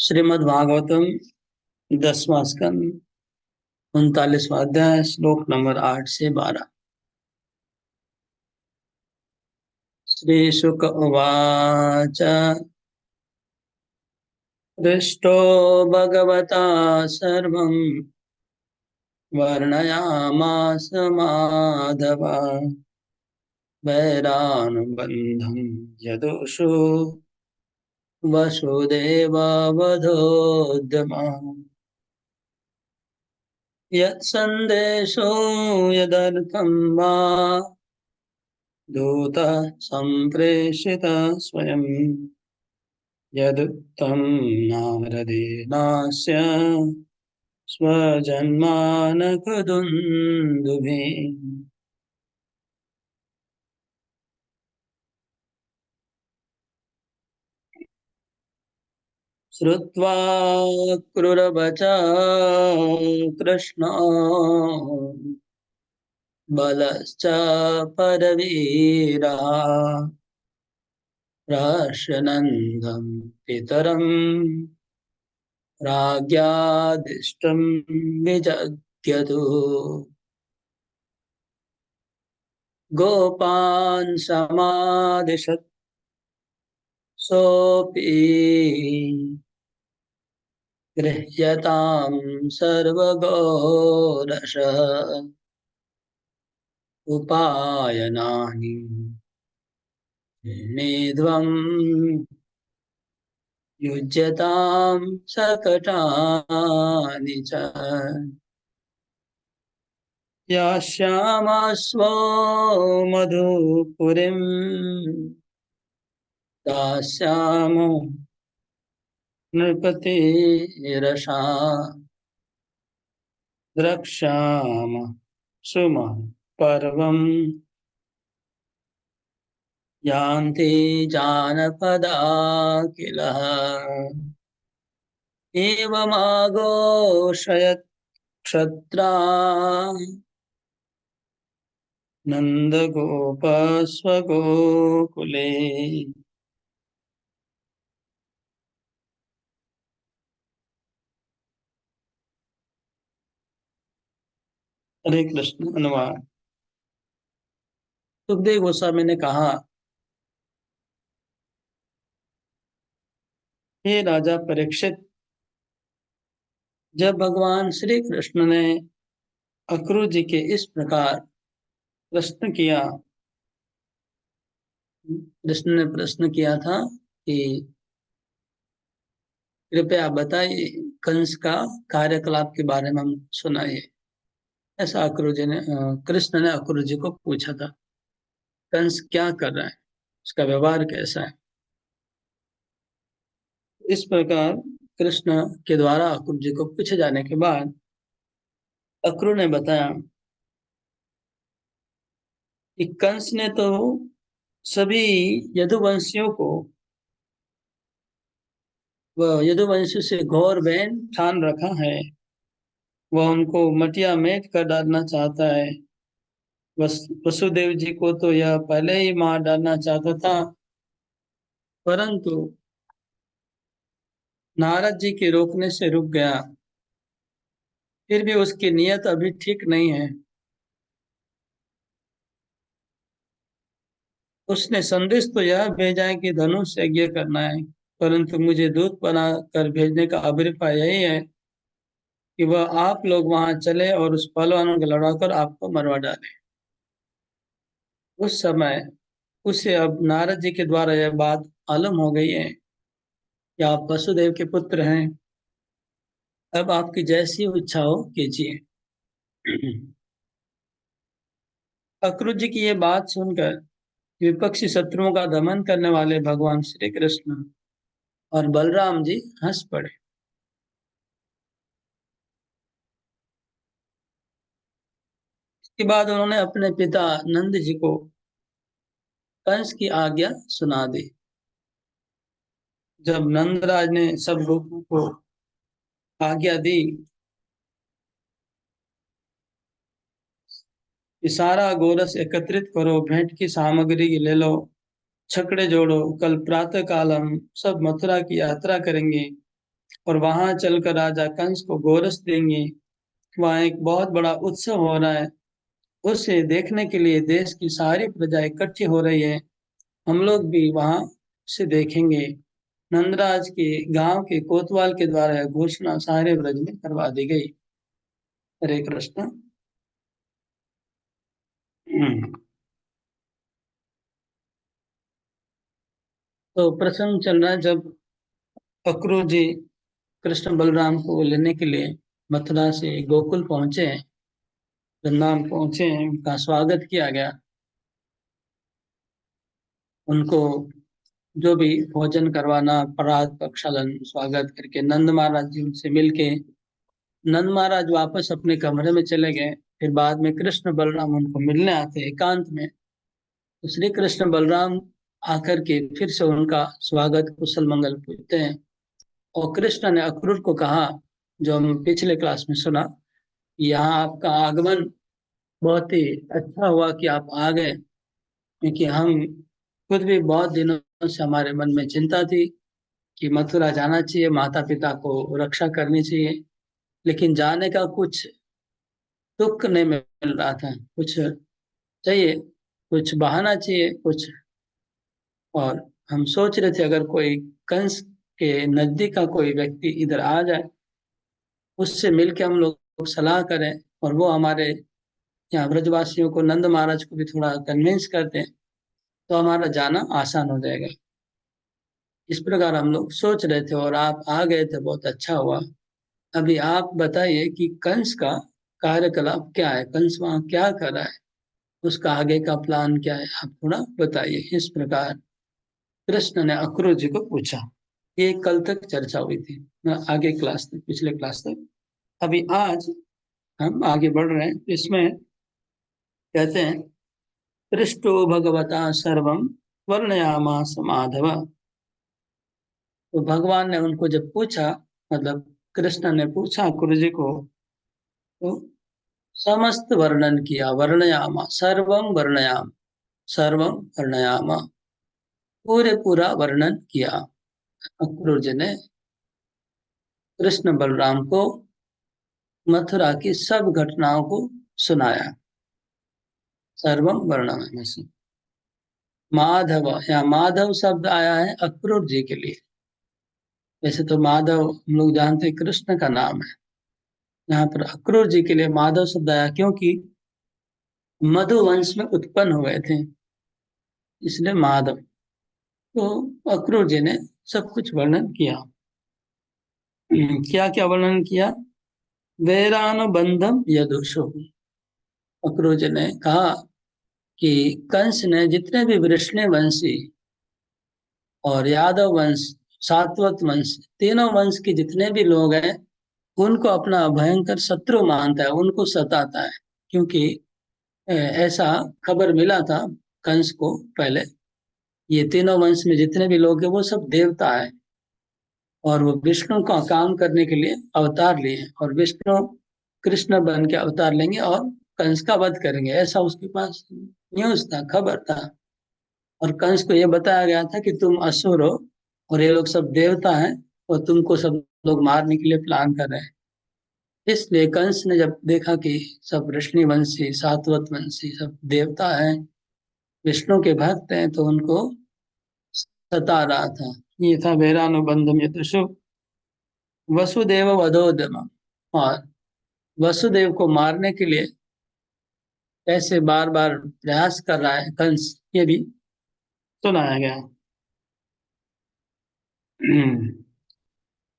श्रीमद्भागवतम 10वां स्कंद 39वां अध्याय श्लोक नंबर 8 से 12। श्री शुक उवाच। दृष्टो भगवता सर्वं वर्णयामास माधव वैरानुबन्धं यदुषु वसुदेववधोद्यम यत्सन्देशो यदर्थं वा दूतः सम्प्रेषितः स्वयं यदुक्तं नारदेनास्य स्वजन्मानकदुन्दुभिः। श्रुत्वा क्रूरवचः कृष्ण बलश्च परवीरः राशनन्दं पितरं राज्ञादिष्टं विजज्ञतु गोपान् समादिशत् सोऽपि गृह्यतां सर्वगोरसः उपायनानि नेध्वं युज्यतां सकटानि च यास्यामस्वो मधुपुरीं दास्यामो नृपतिरषा द्रक्ष्याम सुमः पर्वम् यान्ति जानपदा किल एवमाघोषयत् क्षत्रा नन्दगोपस्वगोकुले। हरे कृष्ण। अनुवाद। सुखदेव गोस्वामी ने कहा, हे राजा परीक्षित, जब भगवान श्री कृष्ण ने अक्रूर जी के इस प्रकार प्रश्न किया, कृष्ण ने प्रश्न किया था कि कृपया बताइए, कंस का कार्यकलाप के बारे में हम सुनाइए। ऐसा अक्रूर जी ने कृष्ण ने अक्रूर जी को पूछा था, कंस क्या कर रहा है, उसका व्यवहार कैसा है। इस प्रकार कृष्ण के द्वारा अक्रूर जी को पूछे जाने के बाद अक्रूर ने बताया कि कंस ने तो सभी यदुवंशियों को, वह यदुवंश से घोर बैन ठान रखा है। वह उनको मटिया मेट कर डालना चाहता है। वसुदेव जी को तो यह पहले ही मार डालना चाहता था, परंतु नारद जी के रोकने से रुक गया। फिर भी उसकी नीयत अभी ठीक नहीं है। उसने संदेश तो यह भेजा है कि धनुष यज्ञ करना है, परंतु मुझे दूत बना कर भेजने का अभिप्राय यही है कि वह आप लोग वहां चले और उस पहलवान को लड़ाकर आपको मरवा डाले। उस समय उसे अब नारद जी के द्वारा यह बात मालूम हो गई है कि आप वसुदेव के पुत्र हैं। अब आपकी जैसी इच्छा हो कीजिए। अक्रूर जी की ये बात सुनकर विपक्षी शत्रुओं का दमन करने वाले भगवान श्री कृष्ण और बलराम जी हंस पड़े। इसके बाद उन्होंने अपने पिता नंद जी को कंस की आज्ञा सुना दी। जब नंदराज ने सब लोगों को आज्ञा दी कि सारा गोरस एकत्रित करो, भेंट की सामग्री ले लो, छकड़े जोड़ो, कल प्रातः काल हम सब मथुरा की यात्रा करेंगे। और वहां चलकर राजा कंस को गोरस देंगे। वहां एक बहुत बड़ा उत्सव हो रहा है, उसे देखने के लिए देश की सारी प्रजा इकट्ठी हो रही है। हम लोग भी वहां से देखेंगे। नंदराज के गांव के कोतवाल के द्वारा यह घोषणा सारे ब्रज में करवा दी गई। हरे कृष्ण। हम्म। तो प्रसंग चल रहा है जब अक्रूर जी कृष्ण बलराम को लेने के लिए मथुरा से गोकुल पहुंचे हैं, वृंदावन पहुंचे हैं, उनका स्वागत किया गया। उनको जो भी भोजन करवाना, परात प्रक्षालन स्वागत करके नंद महाराज जी उनसे मिलके नंद महाराज वापस अपने कमरे में चले गए। फिर बाद में कृष्ण बलराम उनको मिलने आते हैं एकांत में। तो श्री कृष्ण बलराम आकर के फिर से उनका स्वागत कुशल मंगल पूछते हैं। और कृष्ण ने अक्रूर को कहा, जो हम पिछले क्लास में सुना, यहाँ आपका आगमन बहुत ही अच्छा हुआ कि आप आ गए, क्योंकि हम खुद भी बहुत दिनों से हमारे मन में चिंता थी कि मथुरा जाना चाहिए, माता पिता को रक्षा करनी चाहिए, लेकिन जाने का कुछ तुक नहीं मिल रहा था। कुछ चाहिए, कुछ बहाना चाहिए कुछ। और हम सोच रहे थे अगर कोई कंस के नजदीक का कोई व्यक्ति इधर आ जाए, उससे मिलके हम लोग सलाह करें और वो हमारे यहाँ ब्रजवासियों को, नंद महाराज को भी थोड़ा कन्विंस कर दें, तो हमारा जाना आसान हो जाएगा। इस प्रकार हम लोग सोच रहे थे और आप आ गए थे, बहुत अच्छा हुआ। अभी आप बताइए कि कंस का कार्यकलाप क्या है, कंस वहाँ क्या कर रहा है, उसका आगे का प्लान क्या है, आप थोड़ा बताइए। इस प्रकार कृष्ण ने अक्रूर जी को पूछा। ये कल तक चर्चा हुई थी, आगे क्लास तक, पिछले क्लास तक। अभी आज हम आगे बढ़ रहे हैं। इसमें कहते हैं, पृष्ठो भगवता सर्वम वर्णयामास माधव। तो भगवान ने उनको जब पूछा, मतलब कृष्ण ने पूछा गुरु जी को, तो समस्त वर्णन किया। वर्णयामा, सर्वम वर्णयाम, सर्वम वर्णयामा, पूरे पूरा वर्णन किया। अक्रूर जी ने कृष्ण बलराम को मथुरा की सब घटनाओं को सुनाया। सर्वम वर्णयाम से माधव, या माधव शब्द आया है अक्रूर जी के लिए। वैसे तो माधव हम लोग जानते हैं कृष्ण का नाम है, यहाँ पर अक्रूर जी के लिए माधव शब्द आया क्योंकि मधु वंश में उत्पन्न हुए थे, इसलिए माधव। तो अक्रूर जी ने सब कुछ वर्णन किया। क्या क्या वर्णन किया? वैरानुबंधम यदुषो। अक्रूर जी ने कहा कि कंस ने जितने भी वृष्णि वंशी और यादव वंश, सातवत वंश, तीनों वंश के जितने भी लोग हैं, उनको अपना भयंकर शत्रु मानता है, उनको सताता है। क्योंकि ऐसा खबर मिला था कंस को पहले, ये तीनों वंश में जितने भी लोग हैं वो सब देवता है, और वो विष्णु का काम करने के लिए अवतार लिए हैं, और विष्णु कृष्ण बन के अवतार लेंगे और कंस का वध करेंगे, ऐसा उसके पास न्यूज था, खबर था। और कंस को ये बताया गया था कि तुम असुर हो और ये लोग सब देवता हैं, और तुमको सब लोग मारने के लिए प्लान कर रहे हैं। इसलिए कंस ने जब देखा कि सब ऋषि वंशी, सातवत वंशी सब देवता हैं, विष्णु के भक्त हैं, तो उनको सता रहा था। ये था वैरानुबंधम यदुषु वसुदेव वधोदम। और वसुदेव को मारने के लिए कैसे बार बार प्रयास कर रहा है कंस, ये भी सुनाया गया।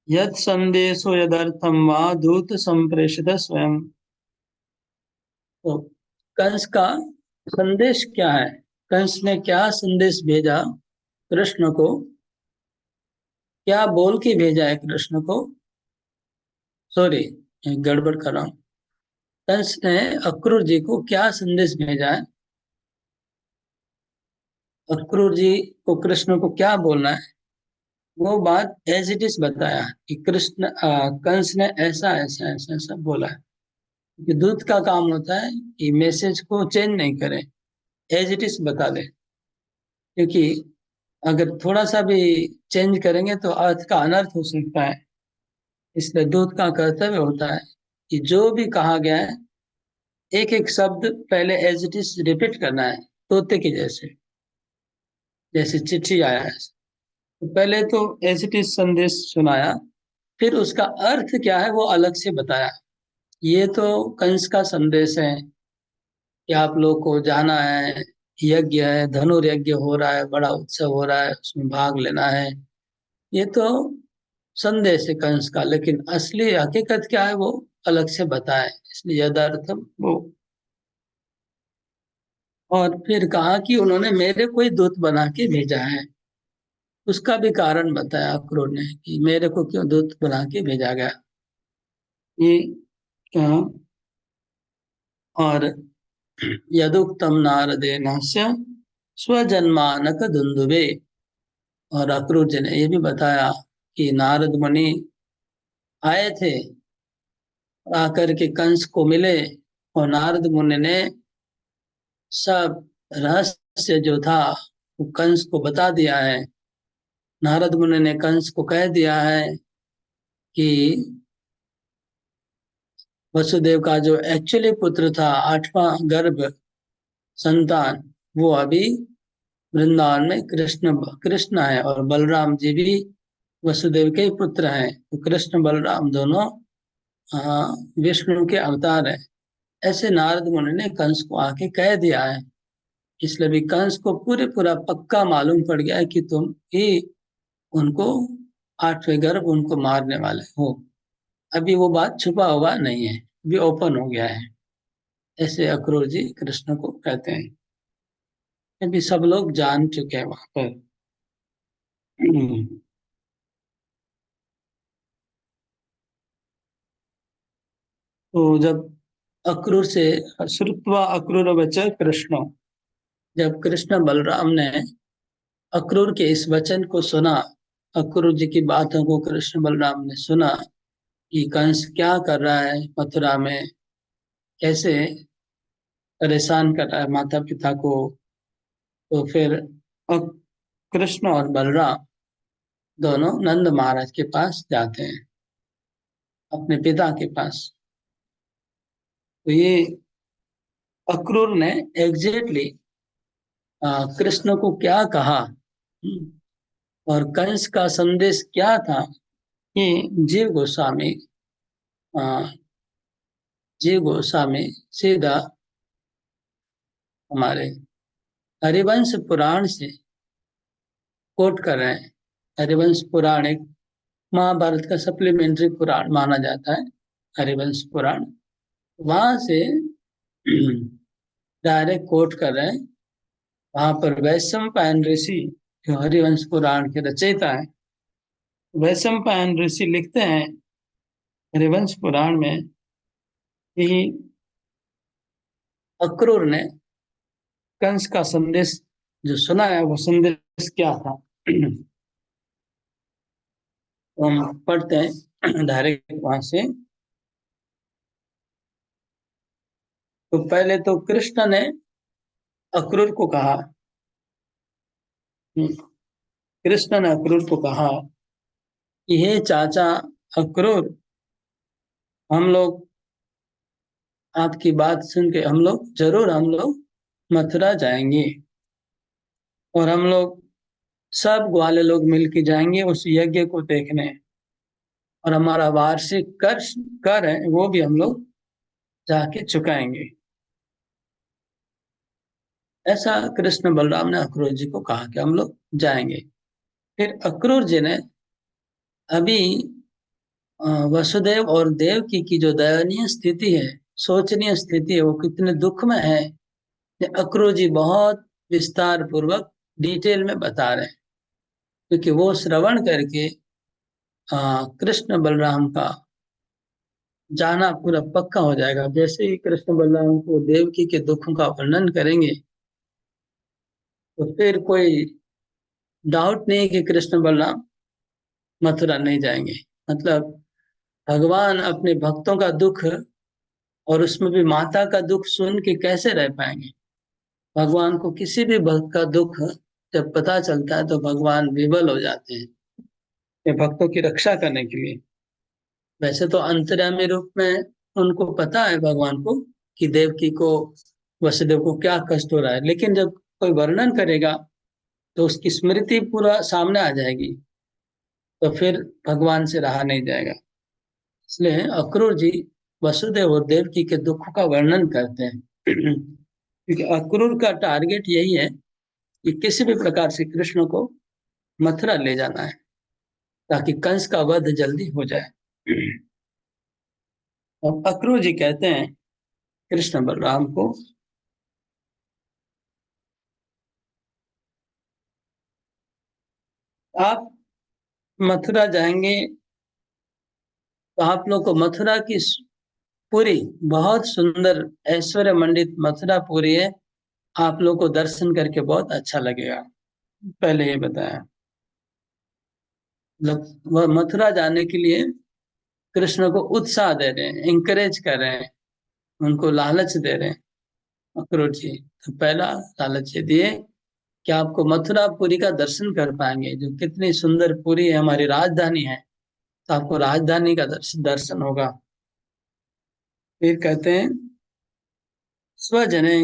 यद संदेशो यदर्थम वा दूत संप्रेषित स्वयं। तो कंस का संदेश क्या है, कंस ने क्या संदेश भेजा कृष्ण को, क्या बोल के भेजा है कृष्ण को। सॉरी, गड़बड़ कर रहा हूँ। कंस ने अक्रूर जी को क्या संदेश भेजा है, अक्रूर जी को कृष्ण को क्या बोलना है, वो बात एज इट इज बताया कि कृष्ण कंस ने ऐसा ऐसा ऐसा ऐसा बोला है। कि दूत का काम होता है कि मैसेज को चेंज नहीं करे, एज इट इज बता दे। क्योंकि अगर थोड़ा सा भी चेंज करेंगे तो अर्थ का अनर्थ हो सकता है। इसलिए दूत का कर्तव्य होता है कि जो भी कहा गया है एक एक शब्द पहले एज इट इज रिपीट करना है, तोते के जैसे। जैसे चिट्ठी आया है तो पहले तो एज इट इज संदेश सुनाया, फिर उसका अर्थ क्या है वो अलग से बताया। ये तो कंस का संदेश है कि आप लोग को जाना है, यज्ञ है, धनुर्यज्ञ हो रहा है, बड़ा उत्सव हो रहा है, उसमें भाग लेना है। ये तो संदेश है कंस का, लेकिन असली हकीकत क्या है वो अलग से बताए, इसलिए यदार्थम वो। और फिर कहा कि उन्होंने मेरे कोई दूत बना के भेजा है। उसका भी कारण बताया अक्रूर ने कि मेरे को क्यों दूत बना के भेजा गया। ये कहा, और यदुक्तम नारदेनस्य स्वजन्मानक दुंदुबे। और अक्रूर जी ने ये भी बताया कि नारद मुनि आए थे, आकर के कंस को मिले, और नारद मुनि ने सब रहस्य जो था वो कंस को बता दिया है। नारद मुनि ने कंस को कह दिया है कि वसुदेव का जो एक्चुअली पुत्र था, आठवां गर्भ संतान, वो अभी वृंदावन में कृष्ण कृष्ण है, और बलराम जी भी वसुदेव के ही पुत्र हैं। तो कृष्ण बलराम दोनों विष्णु के अवतार हैं। ऐसे नारद मुनि ने कंस को आके कह दिया है। इसलिए भी कंस को पूरे पूरा पक्का मालूम पड़ गया है कि तुम ही उनको आठवें गर्भ उनको मारने वाले हो। अभी वो बात छुपा हुआ नहीं है, अभी ओपन हो गया है। ऐसे अक्रूर जी कृष्ण को कहते हैं। अभी सब लोग जान चुके हैं वहां पर। तो जब अक्रूर से श्रुत्वा अक्रूर बचा कृष्ण, जब कृष्ण बलराम ने अक्रूर के इस वचन को सुना, अक्रूर जी की बातों को कृष्ण बलराम ने सुना कि कंस क्या कर रहा है मथुरा में, कैसे परेशान कर रहा है माता पिता को। तो फिर कृष्ण और बलराम दोनों नंद महाराज के पास जाते हैं, अपने पिता के पास। तो ये अक्रूर ने एग्जैक्टली कृष्ण को क्या कहा, और कंस का संदेश क्या था, कि जीव गोस्वामी अ, जीव गोस्वामी सीधा हमारे हरिवंश पुराण से कोट कर रहे हैं। हरिवंश पुराण एक महाभारत का सप्लीमेंट्री पुराण माना जाता है, हरिवंश पुराण। वहां से डायरेक्ट कोट कर रहे हैं। वहां पर वैशंपायन ऋषि, जो हरिवंश पुराण के रचयिता है, वैशंपायन ऋषि लिखते हैं हरिवंश पुराण में कि अक्रूर ने कंस का संदेश जो सुना है वो संदेश क्या था। तो हम पढ़ते हैं डायरेक्ट वहां से। तो पहले तो कृष्ण ने अक्रूर को कहा, कृष्ण ने अक्रूर को कहा कि हे चाचा अक्रूर, हम लोग आपकी बात सुन के हम लोग मथुरा जाएंगे, और हम लोग सब ग्वाले लोग मिलके जाएंगे उस यज्ञ को देखने, और हमारा वार्षिक कर है वो भी हम लोग जाके चुकाएंगे। ऐसा कृष्ण बलराम ने अक्रूर जी को कहा कि हम लोग जाएंगे। फिर अक्रूर जी ने अभी वसुदेव और देवकी की जो दयनीय स्थिति है, शोचनीय स्थिति है, वो कितने दुख में है, ये अक्रूर जी बहुत विस्तार पूर्वक डिटेल में बता रहे हैं। क्योंकि वो श्रवण करके कृष्ण बलराम का जाना पूरा पक्का हो जाएगा। जैसे ही कृष्ण बलराम को देवकी के दुखों का वर्णन करेंगे, तो फिर कोई डाउट नहीं कि कृष्ण बलराम मथुरा नहीं जाएंगे। मतलब भगवान अपने भक्तों का दुख, और उसमें भी माता का दुख सुन के कैसे रह पाएंगे। भगवान को किसी भी भक्त का दुख जब पता चलता है तो भगवान विवल हो जाते हैं ये भक्तों की रक्षा करने के लिए। वैसे तो अंतर्यामी रूप में उनको पता है भगवान को कि देवकी को, वसुदेव को क्या कष्ट हो रहा है, लेकिन जब कोई वर्णन करेगा तो उसकी स्मृति पूरा सामने आ जाएगी, तो फिर भगवान से रहा नहीं जाएगा। इसलिए अक्रूर जी वसुदेव और देवकी के दुख का वर्णन करते हैं क्योंकि अक्रूर का टारगेट यही है कि किसी भी प्रकार से कृष्ण को मथुरा ले जाना है, ताकि कंस का वध जल्दी हो जाए। और अक्रूर जी कहते हैं कृष्ण बलराम को, आप मथुरा जाएंगे तो आप लोग को मथुरा की पूरी, बहुत सुंदर ऐश्वर्य मंडित मथुरा पूरी है, आप लोग को दर्शन करके बहुत अच्छा लगेगा। पहले ये बताया, मतलब वह मथुरा जाने के लिए कृष्ण को उत्साह दे रहे हैं, इंकरेज कर रहे हैं, उनको लालच दे रहे हैं अक्रूर जी। तो पहला लालच ये दिए कि आपको मथुरापुरी का दर्शन कर पाएंगे, जो कितनी सुंदर पुरी है, हमारी राजधानी है, तो आपको राजधानी का दर्शन होगा। फिर कहते हैं स्वजने,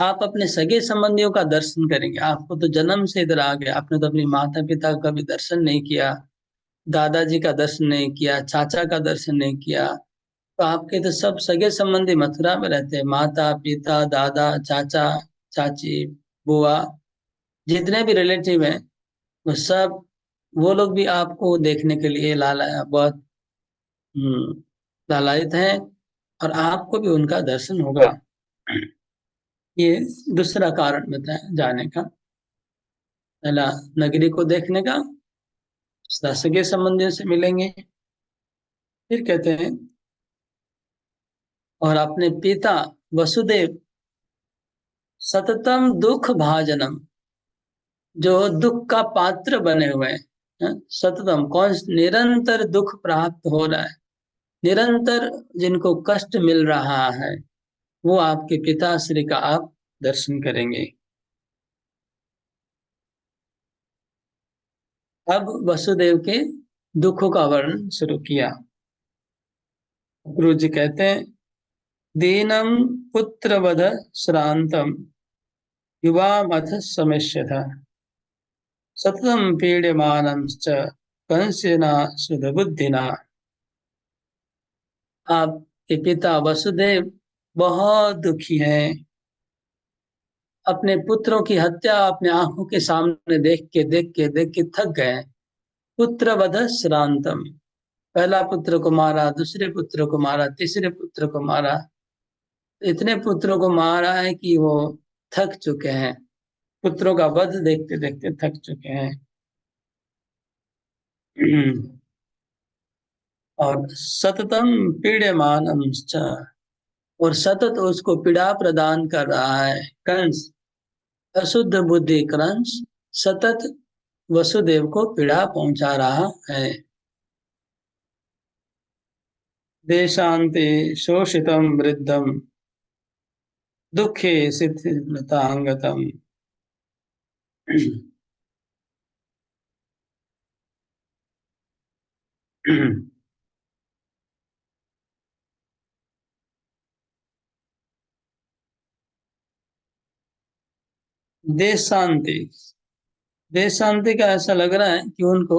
आप अपने सगे संबंधियों का दर्शन करेंगे। आपको तो जन्म से इधर आ गए, आपने तो अपनी माता पिता का भी दर्शन नहीं किया, दादाजी का दर्शन नहीं किया, चाचा का दर्शन नहीं किया। तो आपके तो सब सगे संबंधी मथुरा में रहते हैं, माता पिता दादा चाचा चाची बुआ, जितने भी रिलेटिव हैं वो सब, वो लोग भी आपको देखने के लिए लाला बहुत लालायित हैं, और आपको भी उनका दर्शन होगा। ये दूसरा कारण बताया जाने का। पहला नगरी को देखने का, सगे संबंधियों से मिलेंगे। फिर कहते हैं और अपने पिता वसुदेव सततम दुख भाजनम, जो दुख का पात्र बने हुए हैं, सततम कौन, निरंतर दुख प्राप्त हो रहा है, निरंतर जिनको कष्ट मिल रहा है, वो आपके पिताश्री का आप दर्शन करेंगे। अब वसुदेव के दुखों का वर्णन शुरू किया। गुरु जी कहते हैं दीनम पुत्रवध श्रांतम युवामथ समेष्यथा सततम पीड्यमानं च कंसेन सुधबुद्धिना। आपके पिता वसुदेव बहुत दुखी हैं, अपने पुत्रों की हत्या अपने आंखों के सामने देख के थक गए हैं। पुत्र वध श्रांतम, पहला पुत्र को मारा, दूसरे पुत्र को मारा, तीसरे पुत्र को मारा, इतने पुत्रों को मारा है कि वो थक चुके हैं, पुत्रों का वध देखते देखते थक चुके हैं। और सततम पीड्यमान, और सतत उसको पीड़ा प्रदान कर रहा है कंस, अशुद्ध बुद्धि कंस सतत वसुदेव को पीड़ा पहुंचा रहा है। देशांते शोषितम वृद्धम दुखे शिथिलतांगतम। देश शांति, देश शांति का ऐसा लग रहा है कि उनको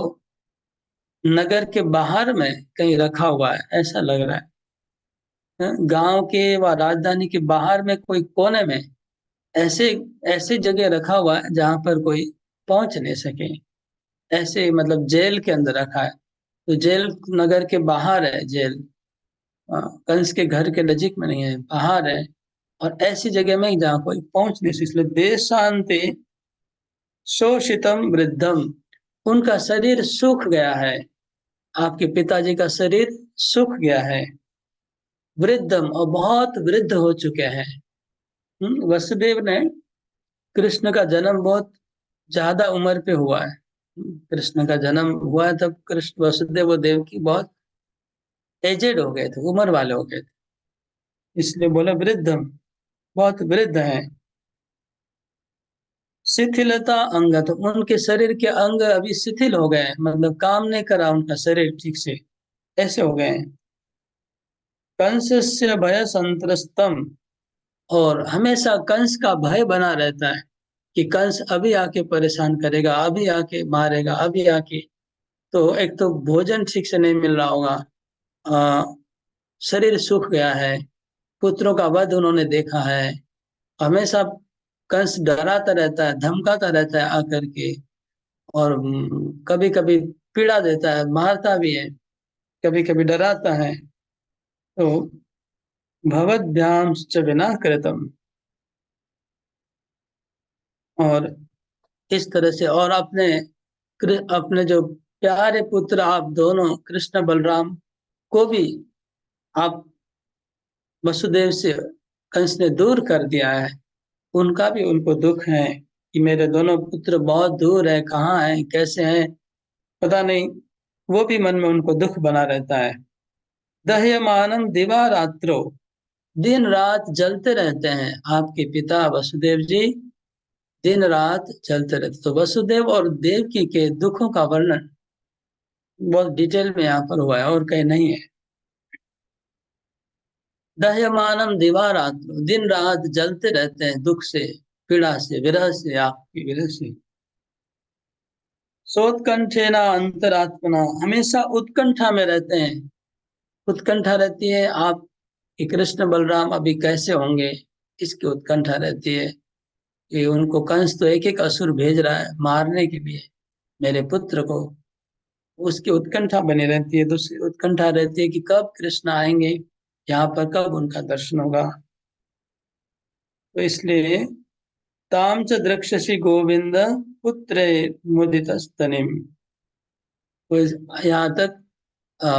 नगर के बाहर में कहीं रखा हुआ है, ऐसा लग रहा है, गांव के व राजधानी के बाहर में कोई कोने में ऐसे ऐसी जगह रखा हुआ है जहां पर कोई पहुंच नहीं सके, ऐसे मतलब जेल के अंदर रखा है। तो जेल नगर के बाहर है जेल, कंस के घर के नजीक में नहीं है, बाहर है, और ऐसी जगह में जहाँ कोई पहुंच नहीं सके। इसलिए देश शांति शोषितम वृद्धम, उनका शरीर सूख गया है, आपके पिताजी का शरीर सूख गया है, वृद्धम और बहुत वृद्ध हो चुके हैं। वसुदेव ने, कृष्ण का जन्म बहुत ज्यादा उम्र पे हुआ है, कृष्ण का जन्म हुआ है तब कृष्ण वसुदेव और देवकी बहुत एजेड हो गए थे, उम्र वाले हो गए थे, इसलिए बोला वृद्धम, बहुत वृद्ध हैं। शिथिलता अंग, तो उनके शरीर के अंग अभी शिथिल हो गए हैं, मतलब काम नहीं करा उनका शरीर ठीक से, ऐसे हो गए हैं। कंस से भय संत्रस्तम, और हमेशा कंस का भय बना रहता है कि कंस अभी आके परेशान करेगा, अभी आके मारेगा, अभी आके। तो एक तो भोजन ठीक से नहीं मिल रहा होगा, आ, शरीर सूख गया है, पुत्रों का वध उन्होंने देखा है, हमेशा कंस डराता रहता है, धमकाता रहता है आकर के, और कभी कभी पीड़ा देता है, मारता भी है, कभी कभी डराता है। तो भवद्भ्याम च विना कृतम, और इस तरह से, और अपने जो प्यारे पुत्र आप दोनों कृष्ण बलराम को भी आप वसुदेव से कंस ने दूर कर दिया है। उनका भी उनको दुख है कि मेरे दोनों पुत्र बहुत दूर है, कहाँ हैं, कैसे हैं, पता नहीं। वो भी मन में उनको दुख बना रहता है। दह्यमानम दिवा रात्रो, दिन रात जलते रहते हैं आपके पिता वसुदेव जी, दिन रात चलते रहते। तो वसुदेव और देवकी के दुखों का वर्णन बहुत डिटेल में यहाँ पर हुआ है, और कहीं नहीं है। दह्यमानम दिवारात्र, दिन रात जलते रहते हैं दुख से, पीड़ा से, विरह से, आपकी विरह से। सोत्कंठे ना अंतरात्मना, हमेशा उत्कंठा में रहते हैं, उत्कंठा रहती है आप कि कृष्ण बलराम अभी कैसे होंगे, इसकी उत्कंठा रहती है कि उनको कंस तो एक एक असुर भेज रहा है मारने के लिए मेरे पुत्र को, उसकी उत्कंठा बनी रहती है। दूसरी उत्कंठा रहती है कि कब कृष्ण आएंगे यहाँ पर, कब उनका दर्शन होगा। तो इसलिए ताम च द्रक्षसि गोविंद पुत्रे मुदित स्तनिम। तो यहाँ तक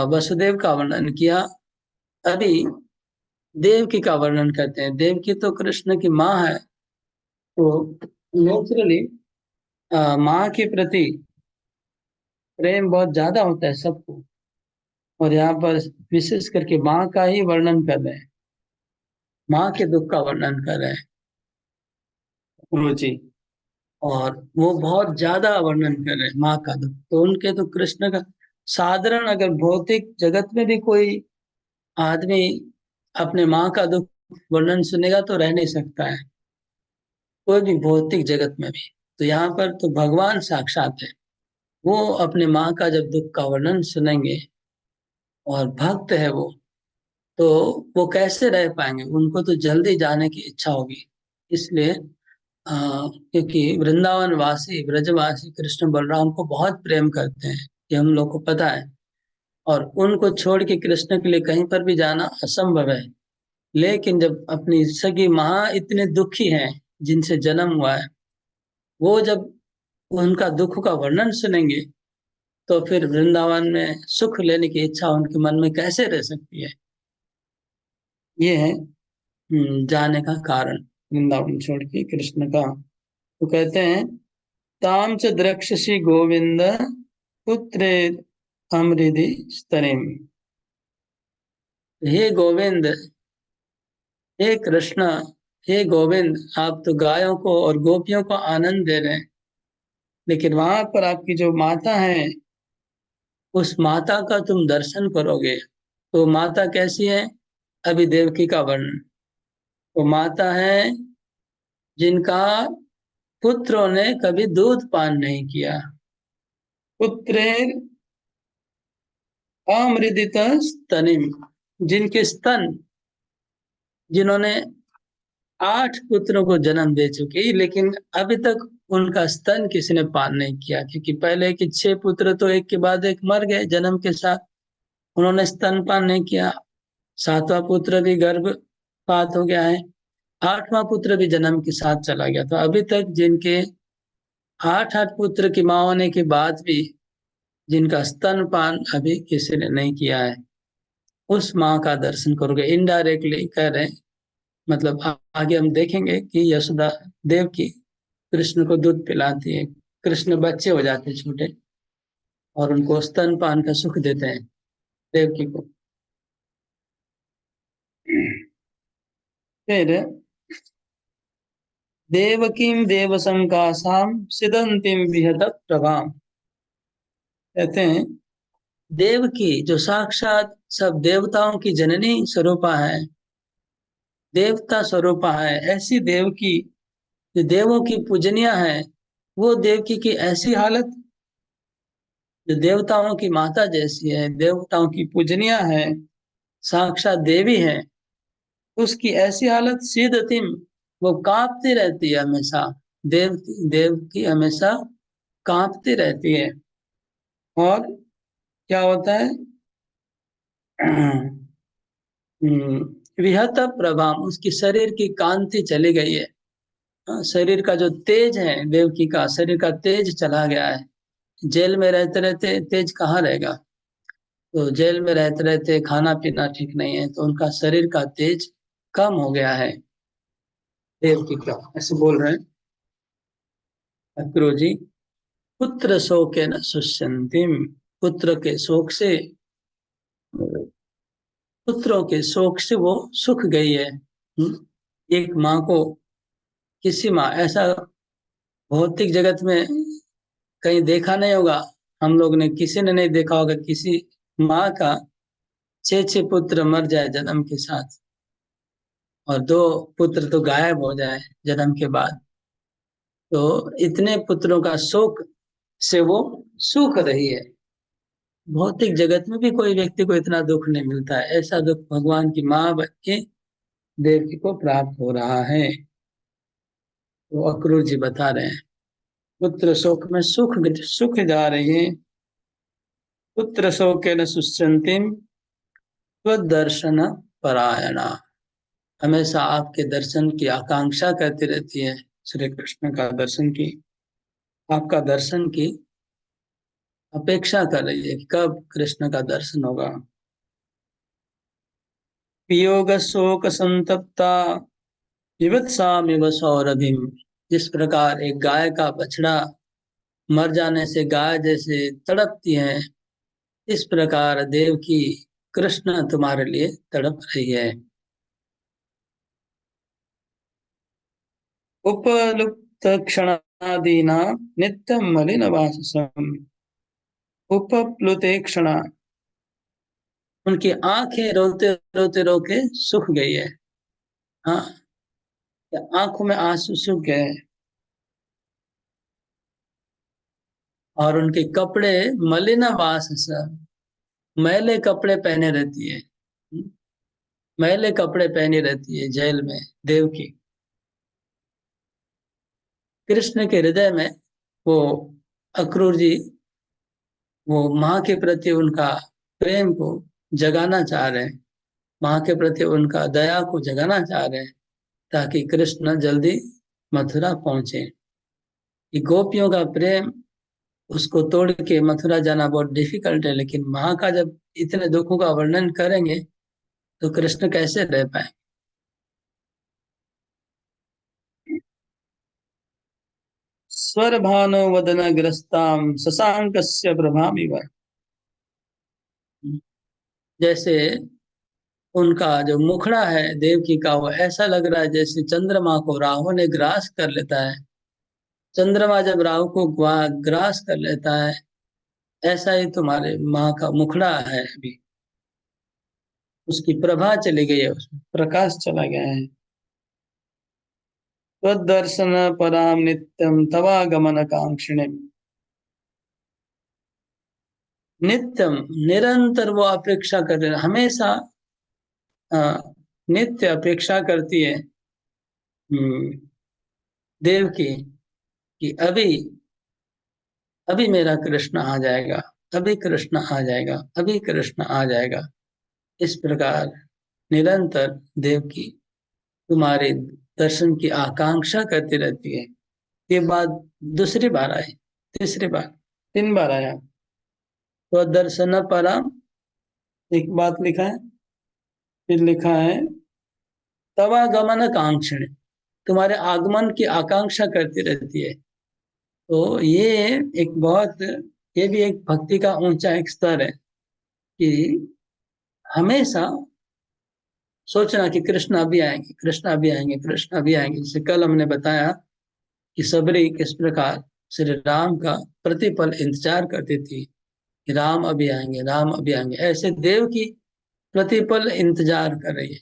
वसुदेव का वर्णन किया। अभी देवकी का वर्णन करते हैं। देवकी तो कृष्ण की माँ है, तो नेचुरली माँ के प्रति प्रेम बहुत ज्यादा होता है सबको, और यहाँ पर विशेष करके माँ का ही वर्णन कर रहे हैं, माँ के दुख का वर्णन कर रहे हैं गुरु जी। और वो बहुत ज्यादा वर्णन कर रहे हैं माँ का दुख, तो उनके तो कृष्ण का, साधारण अगर भौतिक जगत में भी कोई आदमी अपने माँ का दुख वर्णन सुनेगा तो रह नहीं सकता है, कोई भी भौतिक जगत में भी। तो यहाँ पर तो भगवान साक्षात है, वो अपने माँ का जब दुख का वर्णन सुनेंगे, और भक्त है वो, तो वो कैसे रह पाएंगे, उनको तो जल्दी जाने की इच्छा होगी। इसलिए क्योंकि वृंदावन वासी, ब्रजवासी कृष्ण बलराम को बहुत प्रेम करते हैं, ये हम लोग को पता है, और उनको छोड़ के कृष्ण के लिए कहीं पर भी जाना असंभव है। लेकिन जब अपनी सगी माँ इतने दुखी हैं, जिनसे जन्म हुआ है, वो जब उनका दुख का वर्णन सुनेंगे, तो फिर वृंदावन में सुख लेने की इच्छा उनके मन में कैसे रह सकती है। ये है जाने का कारण वृंदावन छोड़ के कृष्ण का। तो कहते हैं ताम च द्रक्षसि गोविंद पुत्रे अमृधि स्तरिम। हे गोविंद, हे कृष्ण, हे गोविंद, आप तो गायों को और गोपियों को आनंद दे रहे हैं, लेकिन वहां पर आपकी जो माता है, उस माता का तुम दर्शन करोगे तो माता कैसी है। अभी देवकी का वर्णन, तो माता है जिनका पुत्रों ने कभी दूध पान नहीं किया। पुत्रे अमृदित स्तनिम, जिनके स्तन, जिन्होंने 8 पुत्रों को जन्म दे चुकी, लेकिन अभी तक उनका स्तन किसी ने पान नहीं किया, क्योंकि पहले के 6 पुत्र तो एक के बाद एक मर गए जन्म के साथ, उन्होंने स्तन पान नहीं किया। 7वां पुत्र भी गर्भपात हो गया है, 8वां पुत्र भी जन्म के साथ चला गया। तो अभी तक जिनके 8 8 पुत्र की माँ होने के बाद भी जिनका स्तनपान अभी किसी ने नहीं किया है, उस माँ का दर्शन करोगे। इनडायरेक्टली कह रहे हैं, मतलब आगे हम देखेंगे कि यशोदा देव की कृष्ण को दूध पिलाती है, कृष्ण बच्चे हो जाते हैं छोटे, और उनको स्तनपान का सुख देते हैं देवकी को। फिर देवकीम देवसंकासाम सिदंतिम विहत प्रभाम। कहते हैं देवकी जो साक्षात सब देवताओं की जननी स्वरूपा है, देवता स्वरूपा है, ऐसी देवकी जो देवों की पूजनिया है, वो देवकी की ऐसी हालत जो देवताओं की माता जैसी है, देवताओं की पूजनिया है, साक्षात देवी है, उसकी ऐसी हालत सीदतिम, वो कांपती रहती है हमेशा। देव देव की हमेशा कांपती रहती है। और क्या होता है? विहत प्रभाम, उसकी शरीर की कांति चली गई है। हाँ, शरीर का जो तेज है, देवकी का शरीर का तेज चला गया है। जेल में रहते रहते तेज कहाँ रहेगा? तो जेल में रहते रहते खाना पीना ठीक नहीं है, तो उनका शरीर का तेज कम हो गया है। देवकी का ऐसे बोल रहे हैं अक्रूर जी। पुत्र शोके न सुष्यंतिम, पुत्र के शोक से, पुत्रों के शोक से वो सुख गई है। एक माँ को, किसी माँ ऐसा भौतिक जगत में कहीं देखा नहीं होगा, हम लोग ने किसी ने नहीं देखा होगा किसी माँ का 6 6 पुत्र मर जाए जन्म के साथ, और 2 पुत्र तो गायब हो जाए जन्म के बाद। तो इतने पुत्रों का शोक से वो सूख रही है। भौतिक जगत में भी कोई व्यक्ति को इतना दुख नहीं मिलता है, ऐसा दुख भगवान की माँ बन के देवकी को प्राप्त हो रहा है। तो अक्रूर जी बता रहे हैं पुत्र शोक में सुख सुख जा रही है। पुत्र शोके न सुष्यंतिम दर्शन परायणा, हमेशा आपके दर्शन की आकांक्षा करती रहती है, श्री कृष्ण का दर्शन की, आपका दर्शन की अपेक्षा कर रही है कि कब कृष्ण का दर्शन होगा। वियोग शोक संतप्ता विवत्सामिव सौरभिम, जिस प्रकार एक गाय का बछड़ा मर जाने से गाय जैसे तड़पती है, इस प्रकार देव की कृष्ण तुम्हारे लिए तड़प रही है। उपलुप्त क्षणादीना नित्यम मलिन वाससम, उपप्लुते क्षणा, उनकी आंखें रोते रोते रोके सूख गई है। हाँ, आंखों में आंसू सूख गए, और उनके कपड़े मलिन वाससम, मैले कपड़े पहने रहती है। मैले कपड़े पहनी रहती है जेल में देव की। कृष्ण के हृदय में वो अक्रूर जी वो माँ के प्रति उनका प्रेम को जगाना चाह रहे हैं, माँ के प्रति उनका दया को जगाना चाह रहे हैं, ताकि कृष्ण जल्दी मथुरा पहुंचे। ये गोपियों का प्रेम, उसको तोड़ के मथुरा जाना बहुत डिफिकल्ट है, लेकिन माँ का जब इतने दुखों का वर्णन करेंगे तो कृष्ण कैसे रह पाए। स्वर भानो वदन ग्रस्ताम शशांकस्य प्रभामिव, जैसे उनका जो मुखड़ा है देवकी का, वो ऐसा लग रहा है जैसे चंद्रमा को राहु ने ग्रास कर लेता है। चंद्रमा जब राहु को ग्रास कर लेता है, ऐसा ही तुम्हारे माँ का मुखड़ा है अभी, उसकी प्रभा चली गई है, उसमें प्रकाश चला गया है। तदर्शन पराम नित्यम तवागमन कांक्षिणे, नित्यम निरंतर वो अपेक्षा कर रहे, हमेशा नित्य अपेक्षा करती है देव की, कि अभी अभी मेरा कृष्ण आ जाएगा, अभी कृष्ण आ जाएगा, अभी कृष्ण आ जाएगा। इस प्रकार निरंतर देव की तुम्हारे दर्शन की आकांक्षा करती रहती है। ये बात दूसरी बार आई, तीसरी बार, 3 बार आया। तो दर्शन परा, एक बात लिखा है, फिर लिखा है तवागमन कांक्षण, तुम्हारे आगमन की आकांक्षा करती रहती है। तो ये एक बहुत, ये भी एक भक्ति का ऊंचा एक स्तर है कि हमेशा सोचना कि कृष्ण अभी आएंगे, कृष्ण अभी आएंगे, कृष्ण अभी आएंगे। जैसे कल हमने बताया कि सबरी किस प्रकार श्री राम का प्रतिपल इंतजार करती थी कि राम अभी आएंगे, राम अभी आएंगे। ऐसे देव की प्रतिपल इंतजार कर रही है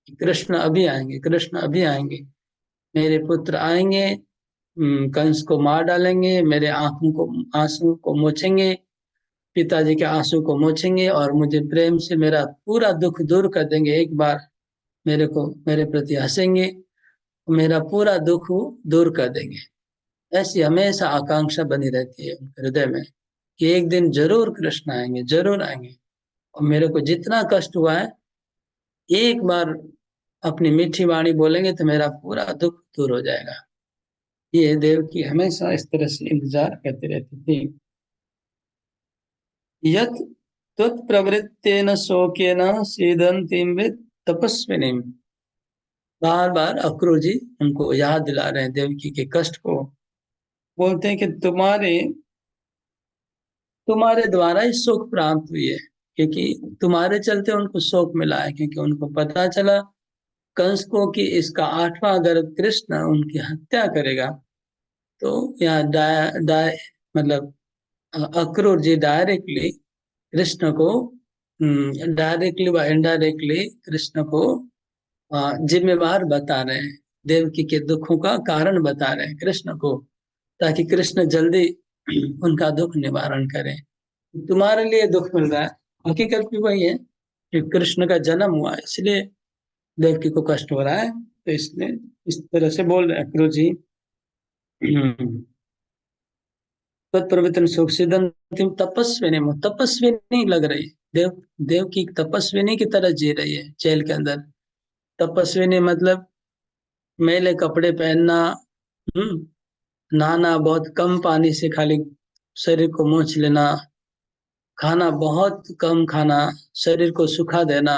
कि कृष्ण अभी आएंगे, कृष्ण अभी आएंगे, मेरे पुत्र आएंगे, कंस को मार डालेंगे, मेरे आंखों को आंसू को मोचेंगे, पिताजी के आंसू को मोचेंगे और मुझे प्रेम से मेरा पूरा दुख दूर कर देंगे। एक बार मेरे को मेरे प्रति हंसेंगे, मेरा पूरा दुख दूर कर देंगे। ऐसी हमेशा आकांक्षा बनी रहती है उनके हृदय में कि एक दिन जरूर कृष्ण आएंगे, जरूर आएंगे। और मेरे को जितना कष्ट हुआ है, एक बार अपनी मीठी वाणी बोलेंगे तो मेरा पूरा दुख दूर हो जाएगा। ये देव की हमेशा इस तरह से इंतजार करती रहती थी। यत त्वत्प्रवृत्तेन शोकेन सीदंतीं तपस्विनीम। बार बार अक्रूर जी उनको याद दिला रहे हैं देवकी के कष्ट को। बोलते हैं कि तुम्हारे तुम्हारे द्वारा ही सुख प्राप्त हुई है, क्योंकि तुम्हारे चलते उनको शोक मिला है, क्योंकि उनको पता चला कंस को कि इसका 8वां गर्भ कृष्ण उनकी हत्या करेगा। तो यहाँ मतलब अक्रूर जी डायरेक्टली कृष्ण को, डायरेक्टली व इनडायरेक्टली कृष्ण को जिम्मेवार बता रहे हैं, देवकी के दुखों का कारण बता रहे हैं कृष्ण को, ताकि कृष्ण जल्दी उनका दुख निवारण करें। तुम्हारे लिए दुख मिल रहा है, हकीकत भी वही है कि कृष्ण का जन्म हुआ है, इसलिए देवकी को कष्ट हो रहा है। तो इसलिए इस तरह से बोल रहे हैं अक्रूर जी। तत्प्रवृत्ति सुख सिद्धंतिम तपस्विनी, तपस्विनी लग रही है देव, देव की तपस्विनी की तरह जी रही है जेल के अंदर। तपस्विनी मतलब मैले कपड़े पहनना, नहाना बहुत कम पानी से, खाली शरीर को पोंछ लेना, खाना बहुत कम खाना, शरीर को सुखा देना,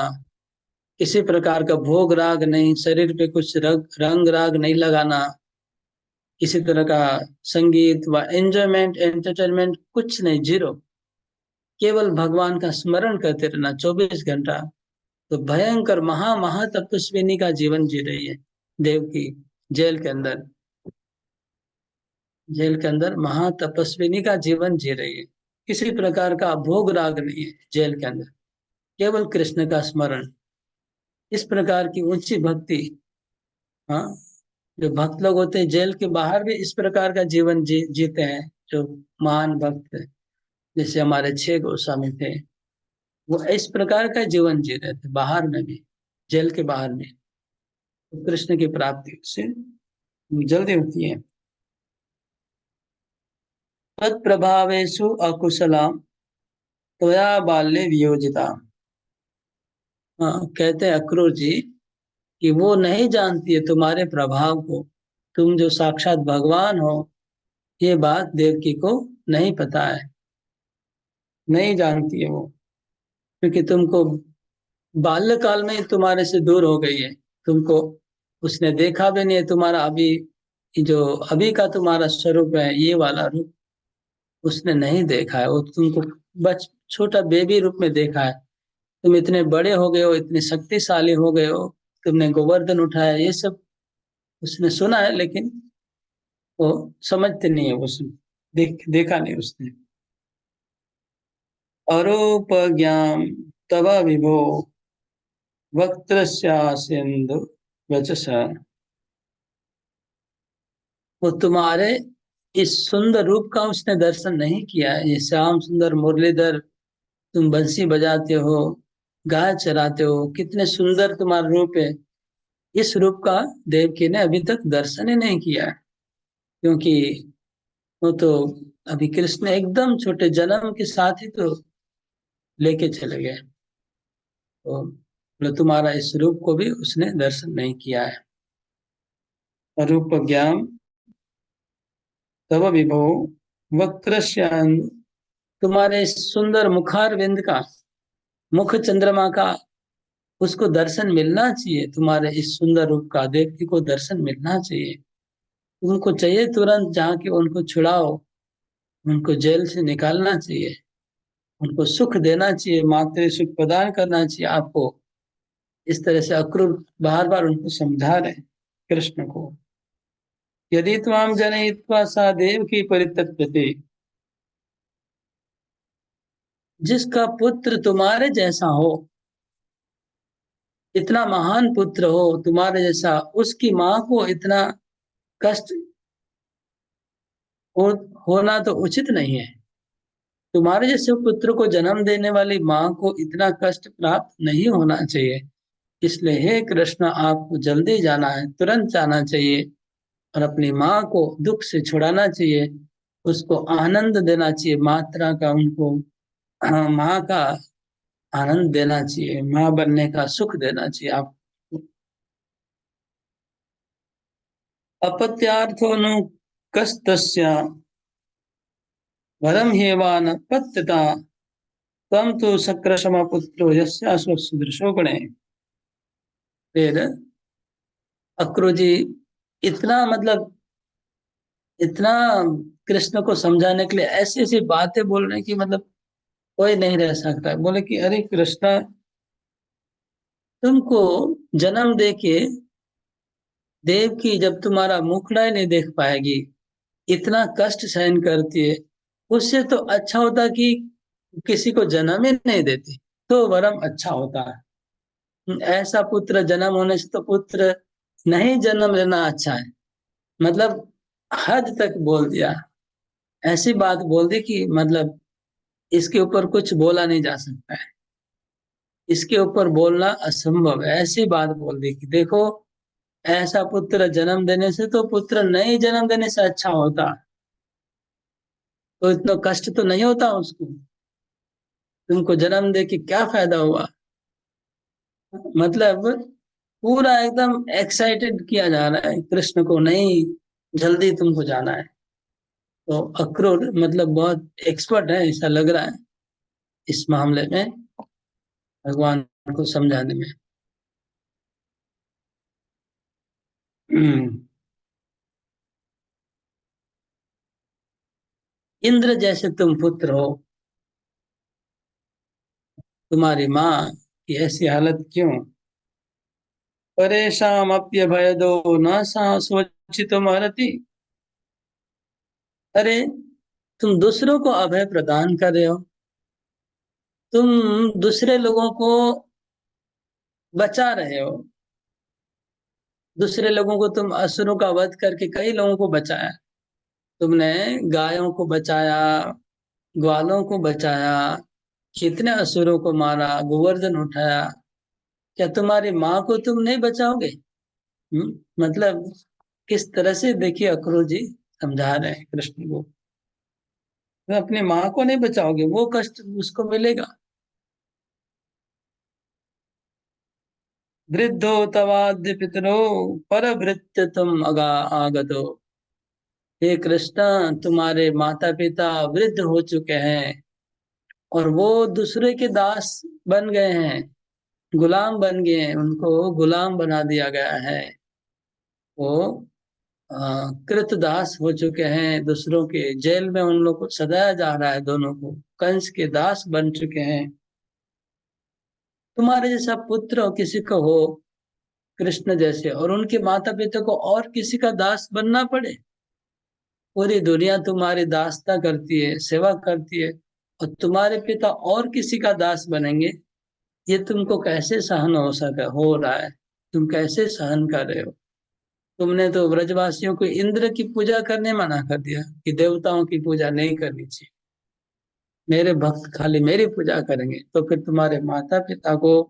किसी प्रकार का भोग राग नहीं, शरीर पे कुछ रंग राग नहीं लगाना, किसी तरह का संगीत व एंजॉयमेंट एंटरटेनमेंट कुछ नहीं, जीरो। केवल भगवान का स्मरण करते रहना 24 घंटा। तो भयंकर महा महा तपस्विनी का जीवन जी रही है देव की, जेल के अंदर। जेल के अंदर महा तपस्विनी का जीवन जी रही है, किसी प्रकार का भोग राग नहीं है जेल के अंदर, केवल कृष्ण का स्मरण। इस प्रकार की ऊंची भक्ति, हाँ, जो भक्त लोग होते हैं जेल के बाहर भी इस प्रकार का जीवन जीते हैं, जो महान भक्त है, जैसे हमारे 6 गोस्वामी थे, वो इस प्रकार का जीवन जी रहे थे बाहर में भी, जेल के बाहर में। तो कृष्ण की प्राप्ति उससे जल्दी होती है। तत्प्रभावेशु अकुशला त्वया बाल्ये वियोजिता। हाँ, कहते हैं अक्रूर जी कि वो नहीं जानती है तुम्हारे प्रभाव को, तुम जो साक्षात भगवान हो, ये बात देवकी को नहीं पता है, नहीं जानती है वो, क्योंकि तुमको बाल्यकाल में ही तुम्हारे से दूर हो गई है। तुमको उसने देखा भी नहीं है, तुम्हारा अभी जो अभी का तुम्हारा स्वरूप है, ये वाला रूप उसने नहीं देखा है। वो तुमको बच छोटा बेबी रूप में देखा है। तुम इतने बड़े हो गए हो, इतने शक्तिशाली हो गए हो, तुमने गोवर्धन उठाया, ये सब उसने सुना है, लेकिन वो समझते नहीं है, उसने देखा नहीं उसने। अरूपज्ञां तव विभो वक्त्रस्यास्यन्दु वचसा। वो तुम्हारे इस सुंदर रूप का उसने दर्शन नहीं किया है। ये श्याम सुंदर मुरलीधर, तुम बंसी बजाते हो, गाय चराते हो, कितने सुंदर तुम्हारा रूप है, इस रूप का देवकी ने अभी तक दर्शन ही नहीं किया है। क्योंकि वो तो अभी कृष्ण एकदम छोटे जन्म के साथ ही तो लेके चले गए। तो बोले तुम्हारा इस रूप को भी उसने दर्शन नहीं किया है। रूप ज्ञान तव विभो वक्त्रश्याम, तुम्हारे इस सुंदर मुखार विंद का, मुख चंद्रमा का उसको दर्शन मिलना चाहिए। तुम्हारे इस सुंदर रूप का देवकी को दर्शन मिलना चाहिए। उनको चाहिए तुरंत जाके उनको छुड़ाओ, उनको जेल से निकालना चाहिए, उनको सुख देना चाहिए, मातृ सुख प्रदान करना चाहिए आपको। इस तरह से अक्रूर बार बार उनको समझा रहे हैं कृष्ण को। यदि त्वाम जनयित्वा सा देवकी परितप्यते, जिसका पुत्र तुम्हारे जैसा हो, इतना महान पुत्र हो तुम्हारे जैसा, उसकी माँ को इतना कष्ट हो, होना तो उचित नहीं है। तुम्हारे जैसे पुत्र को जन्म देने वाली माँ को इतना कष्ट प्राप्त नहीं होना चाहिए। इसलिए हे कृष्ण, आपको जल्दी जाना है, तुरंत जाना चाहिए और अपनी माँ को दुख से छुड़ाना चाहिए, उसको आनंद देना चाहिए, मात्रा का उनको माँ का आनंद देना चाहिए, माँ बनने का सुख देना चाहिए आप। अपत्यार्थो नु कस्तस्य वरम हेवान पत्यता, तम तो सक्रशम पुत्रो यस्याश्वत्सुदृशो गणे। फिर अक्रूर जी इतना मतलब इतना कृष्ण को समझाने के लिए ऐसी ऐसी बातें बोल रहे हैं कि मतलब कोई नहीं रह सकता। बोले कि अरे कृष्णा, तुमको जन्म दे के देव की जब तुम्हारा मुखड़ा ही नहीं देख पाएगी, इतना कष्ट सहन करती है, उससे तो अच्छा होता कि किसी को जन्म ही नहीं देती, तो वरम अच्छा होता है। ऐसा पुत्र जन्म होने से तो पुत्र नहीं जन्म लेना अच्छा है। मतलब हद तक बोल दिया, ऐसी बात बोल दी कि मतलब इसके ऊपर कुछ बोला नहीं जा सकता है, इसके ऊपर बोलना असंभव है। ऐसी बात बोल दी कि देखो, ऐसा पुत्र जन्म देने से तो पुत्र नहीं जन्म देने से अच्छा होता, तो इतना कष्ट तो नहीं होता उसको, तुमको जन्म दे के क्या फायदा हुआ। मतलब पूरा एकदम एक्साइटेड किया जा रहा है कृष्ण को, नहीं जल्दी तुमको जाना है। तो अक्रूर मतलब बहुत एक्सपर्ट है ऐसा लग रहा है इस मामले में, भगवान को समझाने में। हम्म। इंद्र जैसे तुम पुत्र हो, तुम्हारी माँ की ऐसी हालत क्यों। परेशामप्यभयदो न सा स्वचितो महरति। अरे, तुम दूसरों को अभय प्रदान कर रहे हो, तुम दूसरे लोगों को बचा रहे हो, दूसरे लोगों को तुम असुरों का वध करके कई लोगों को बचाया। तुमने गायों को बचाया, ग्वालों को बचाया, कितने असुरों को मारा, गोवर्धन उठाया। क्या तुम्हारी माँ को तुम नहीं बचाओगे। मतलब किस तरह से देखिए अक्रूर जी समझा रहे हैं कृष्ण को, तुम अपनी माँ को नहीं बचाओगे, वो कष्ट उसको मिलेगा। वृद्धो तवाद्य पितरो परभृत्य तुम आगतो। हे कृष्णा, तुम्हारे माता पिता वृद्ध हो चुके हैं और वो दूसरे के दास बन गए हैं, गुलाम बन गए हैं, उनको गुलाम बना दिया गया है। वो कृतदास हो चुके हैं, दूसरों के जेल में उन लोग को सजाया जा रहा है, दोनों को कंस के दास बन चुके हैं। तुम्हारे जैसा पुत्र हो किसी को हो कृष्ण जैसे, और उनके माता पिता को और किसी का दास बनना पड़े, पूरी दुनिया तुम्हारी दासता करती है, सेवा करती है, और तुम्हारे पिता और किसी का दास बनेंगे, ये तुमको कैसे सहन हो रहा है, तुम कैसे सहन कर रहे हो। तुमने तो ब्रजवासियों को इंद्र की पूजा करने मना कर दिया कि देवताओं की पूजा नहीं करनी चाहिए, मेरे भक्त खाली मेरी पूजा करेंगे, तो फिर तुम्हारे माता पिता को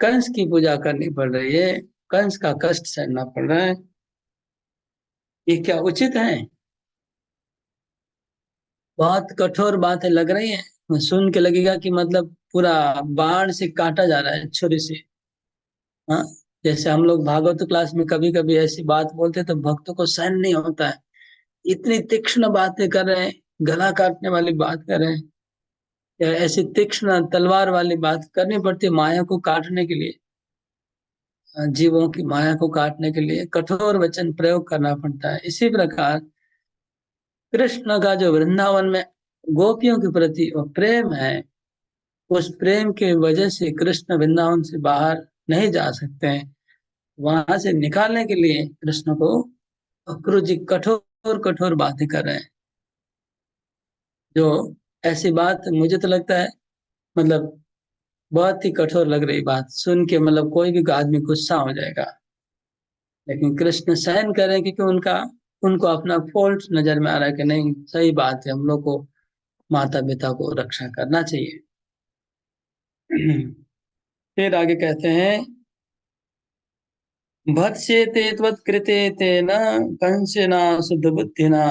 कंस की पूजा करनी पड़ रही है, कंस का कष्ट सहना पड़ रहा है। ये क्या उचित है। बहुत कठोर बातें लग रही है, सुन के लगेगा कि मतलब पूरा बाण से काटा जा रहा है, छुरी से। हाँ, जैसे हम लोग भागवत क्लास में कभी कभी ऐसी बात बोलते हैं तो भक्तों को सहन नहीं होता है, इतनी तीक्ष्ण बातें कर रहे हैं, गला काटने वाली बात कर रहे हैं, या ऐसी तीक्ष्ण तलवार वाली बात करनी पड़ती है माया को काटने के लिए। जीवों की माया को काटने के लिए कठोर वचन प्रयोग करना पड़ता है। इसी प्रकार कृष्ण का जो वृंदावन में गोपियों के प्रति वो प्रेम है, उस प्रेम के वजह से कृष्ण वृंदावन से बाहर नहीं जा सकते हैं, वहां से निकालने के लिए कृष्ण को अक्रूर जी कठोर कठोर बातें कर रहे हैं। जो ऐसी बात मुझे तो लगता है, मतलब बहुत ही कठोर लग रही बात सुन के, मतलब कोई भी आदमी गुस्सा हो जाएगा। लेकिन कृष्ण सहन करें क्योंकि उनका उनको अपना फॉल्ट नजर में आ रहा है कि नहीं, सही बात है, हम लोग को माता पिता को रक्षा करना चाहिए। फिर आगे कहते हैं, भत्स्येते त्वत्कृते तेन कंसेन शुद्ध बुद्धिना।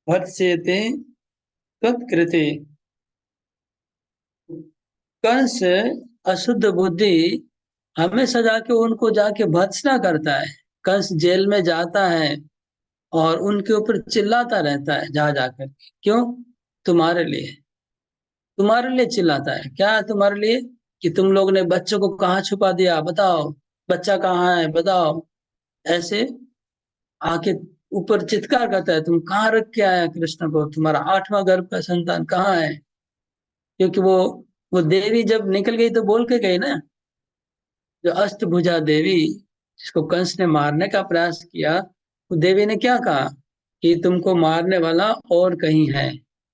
भत्स्येते त्वत्कृते, कंस अशुद्ध बुद्धि हमेशा जाके उनको जाके भत्सना करता है। कंस जेल में जाता है और उनके ऊपर चिल्लाता रहता है जा जाकर के। क्यों? तुम्हारे लिए, तुम्हारे लिए चिल्लाता है। क्या है तुम्हारे लिए? कि तुम लोग ने बच्चों को कहाँ छुपा दिया, बताओ, बच्चा कहाँ है बताओ। ऐसे आके ऊपर चित्कार करता है, तुम कहाँ रख के आया कृष्ण को, तुम्हारा 8वां गर्भ का संतान कहाँ है? क्योंकि वो देवी जब निकल गई तो बोल के गई ना, जो अष्टभुजा देवी जिसको कंस ने मारने का प्रयास किया, वो देवी ने क्या कहा कि तुमको मारने वाला और कहीं है,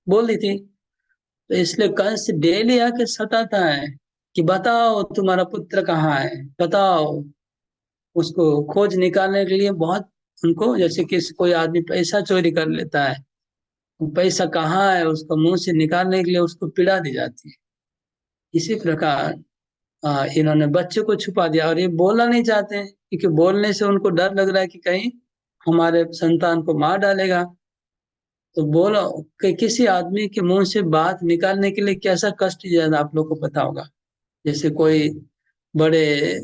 बोल दी थी। तो इसलिए कंस डेली आके सताता है कि बताओ तुम्हारा पुत्र कहाँ है, बताओ। उसको खोज निकालने के लिए बहुत, उनको जैसे कि कोई आदमी पैसा चोरी कर लेता है, वो पैसा कहाँ है उसको मुंह से निकालने के लिए उसको पीड़ा दी जाती है। इसी प्रकार इन्होंने बच्चे को छुपा दिया और ये बोलना नहीं चाहते हैं, क्योंकि बोलने से उनको डर लग रहा है कि कहीं हमारे संतान को मार डालेगा। तो बोलो कि किसी आदमी के मुंह से बात निकालने के लिए कैसा कष्ट ज्यादा आप लोग को पता होगा। जैसे कोई बड़े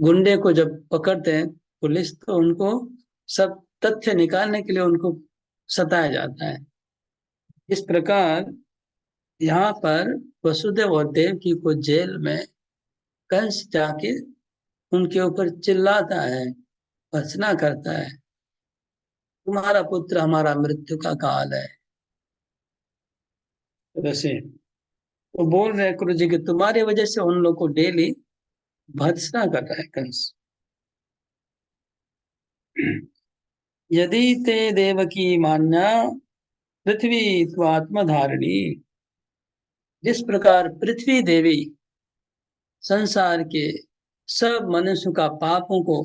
गुंडे को जब पकड़ते हैं पुलिस, तो उनको सब तथ्य निकालने के लिए उनको सताया जाता है। इस प्रकार यहाँ पर वसुदेव और देवकी को जेल में कंस जाके उनके ऊपर चिल्लाता है, भर्त्सना करता है, तुम्हारा पुत्र हमारा मृत्यु का काल है। वैसे वो बोल रहे हैं गुरु जी कि तुम्हारी वजह से उन लोग को डेली भर्त्सना कर रहा है कंस। यदि ते देवकी मान्या पृथ्वी त्वात्मधारिणी। जिस प्रकार पृथ्वी देवी संसार के सब मनुष्य का पापों को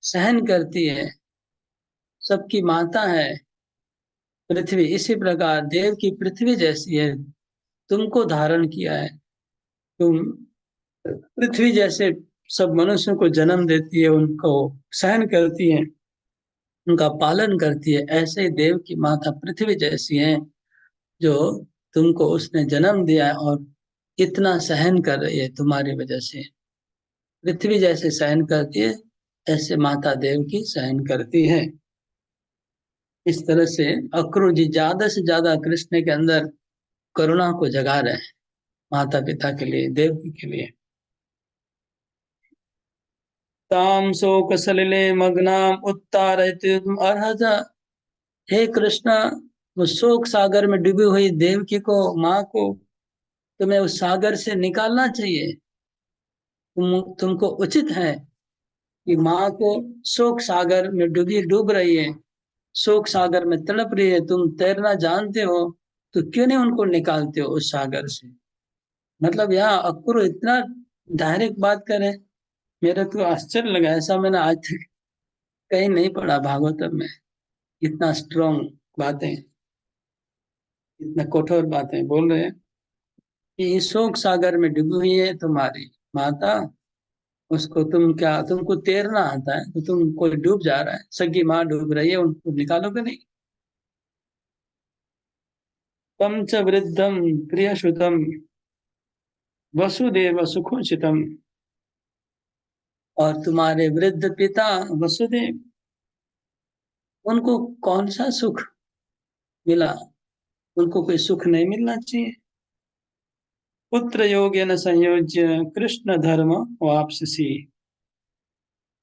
सहन करती है, सबकी माता है पृथ्वी, इसी प्रकार देव की पृथ्वी जैसी है, तुमको धारण किया है। तुम पृथ्वी जैसे सब मनुष्यों को जन्म देती है, उनको सहन करती है, उनका पालन करती है, ऐसे ही देव की माता पृथ्वी जैसी है, जो तुमको उसने जन्म दिया है और इतना सहन कर रही है तुम्हारी वजह से। पृथ्वी जैसे सहन करती है, ऐसे माता देव की सहन करती है। इस तरह से अक्रूर जी ज्यादा से ज्यादा कृष्ण के अंदर करुणा को जगा रहे हैं, माता पिता के लिए, देवकी के लिए। ताम शोक सलिले मग्नाम उत्तारयितुम अर्हता। हे कृष्णा, वो शोक सागर में डूबी हुई देवकी को, माँ को तुम्हें उस सागर से निकालना चाहिए। तुमको उचित है कि माँ को शोक सागर में डूब रही है, शोक सागर में तड़प रही है, तुम तैरना जानते हो, तो क्यों नहीं उनको निकालते हो उस सागर से। मतलब यहाँ अक्रूर इतना डायरेक्ट बात करे, मेरे तो आश्चर्य लगा, ऐसा मैंने आज तक कहीं नहीं पढ़ा भागवतम में। इतना स्ट्रॉन्ग बातें, इतना कठोर बातें बोल रहे हैं कि इस शोक सागर में डूबी हुई है तुम्हारी माता, उसको तुम क्या, तुमको तैरना आता है तो तुम, कोई डूब जा रहा है, सगी माँ डूब रही है, उनको निकालोगे नहीं। तम च वृद्धम प्रियसुतम वसुदेव सुखोचितम। और तुम्हारे वृद्ध पिता वसुदेव, उनको कौन सा सुख मिला? उनको कोई सुख नहीं मिलना चाहिए। पुत्र योगेन संयोज्य कृष्ण धर्म वापसी।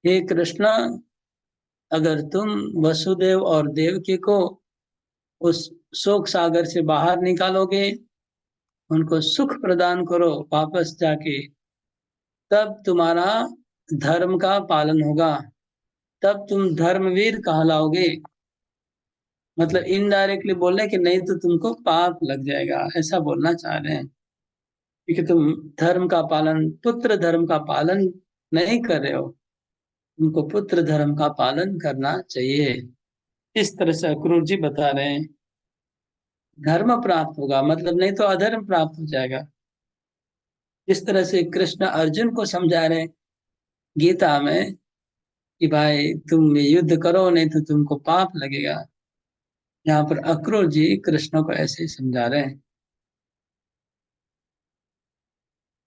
हे कृष्णा, अगर तुम वसुदेव और देवकी को उस शोक सागर से बाहर निकालोगे, उनको सुख प्रदान करो वापस जाके, तब तुम्हारा धर्म का पालन होगा, तब तुम धर्मवीर कहलाओगे। मतलब इनडायरेक्टली बोल रहे हैं कि नहीं तो तुमको पाप लग जाएगा, ऐसा बोलना चाह रहे हैं। क्योंकि तुम धर्म का पालन, पुत्र धर्म का पालन नहीं कर रहे हो, तुमको पुत्र धर्म का पालन करना चाहिए। इस तरह से अक्रूर जी बता रहे हैं। धर्म प्राप्त होगा मतलब, नहीं तो अधर्म प्राप्त हो जाएगा। इस तरह से कृष्ण अर्जुन को समझा रहे हैं गीता में कि भाई तुम युद्ध करो, नहीं तो तुमको पाप लगेगा। यहाँ पर अक्रूर जी कृष्ण को ऐसे ही समझा रहे हैं।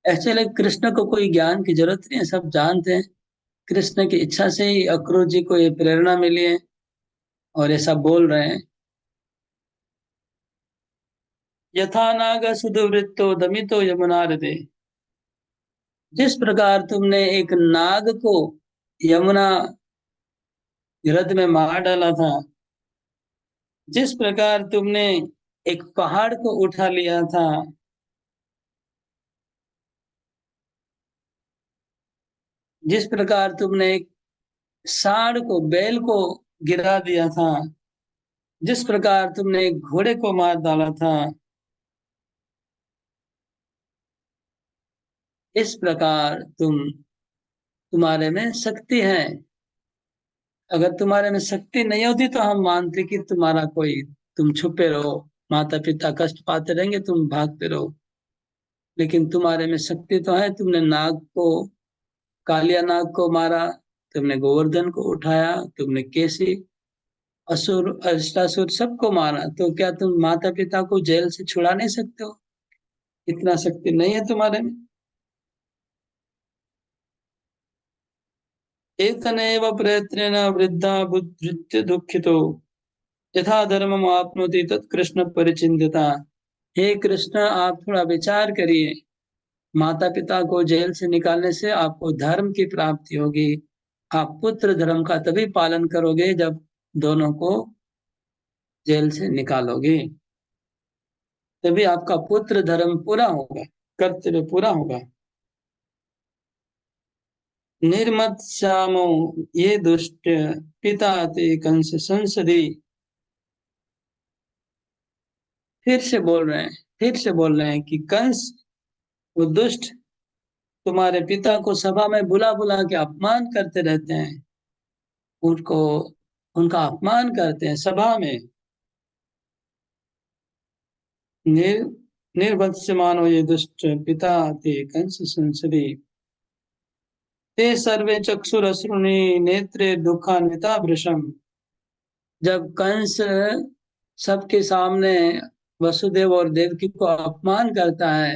एक्चुअली कृष्ण को कोई ज्ञान की जरूरत नहीं है, सब जानते हैं। कृष्ण की इच्छा से ही अक्रूर जी को ये प्रेरणा मिली है और ऐसा बोल रहे हैं। यथा नाग सुदवृत्तो दमितो यमुनारते, जिस प्रकार तुमने एक नाग को यमुना रथ में मार डाला था, जिस प्रकार तुमने एक पहाड़ को उठा लिया था, जिस प्रकार तुमने एक सांड को, बैल को गिरा दिया था, जिस प्रकार तुमने एक घोड़े को मार डाला था, इस प्रकार तुम्हारे में शक्ति है। अगर तुम्हारे में शक्ति नहीं होती तो हम मानते कि तुम्हारा कोई, तुम छुपे रहो, माता पिता कष्ट पाते रहेंगे, तुम भागते रहो। लेकिन तुम्हारे में शक्ति तो है, तुमने नाग को, कालिया नाग को मारा, तुमने गोवर्धन को उठाया, तुमने केसी, असुर, अष्टासुर सबको मारा, तो क्या तुम माता पिता को जेल से छुड़ा नहीं सकते हो? इतना शक्ति नहीं है तुम्हारे में? एतनेव प्रयत्नेन वृद्धा बुद्धि दुखितो यथा धर्मम आपनोति तत्कृष्ण परिचिन्यता। हे कृष्ण, आप थोड़ा विचार करिए। माता पिता को जेल से निकालने से आपको धर्म की प्राप्ति होगी। आप पुत्र धर्म का तभी पालन करोगे जब दोनों को जेल से निकालोगे, तभी आपका पुत्र धर्म पूरा होगा, कर्तव्य पूरा होगा। निर्मत श्यामो ये दुष्ट पिता ते कंस संसदी। फिर से बोल रहे हैं कि कंस, वो दुष्ट, तुम्हारे पिता को सभा में बुला बुला के अपमान करते रहते हैं, उनको, उनका अपमान करते हैं सभा में। निर निर्वत्स्यमानो ये दुष्ट पिता ते कंस संसदि, ते सर्वे चक्षुरश्रुणी नेत्रे दुखान्विता भृशम। जब कंस सबके सामने वसुदेव और देवकी को अपमान करता है,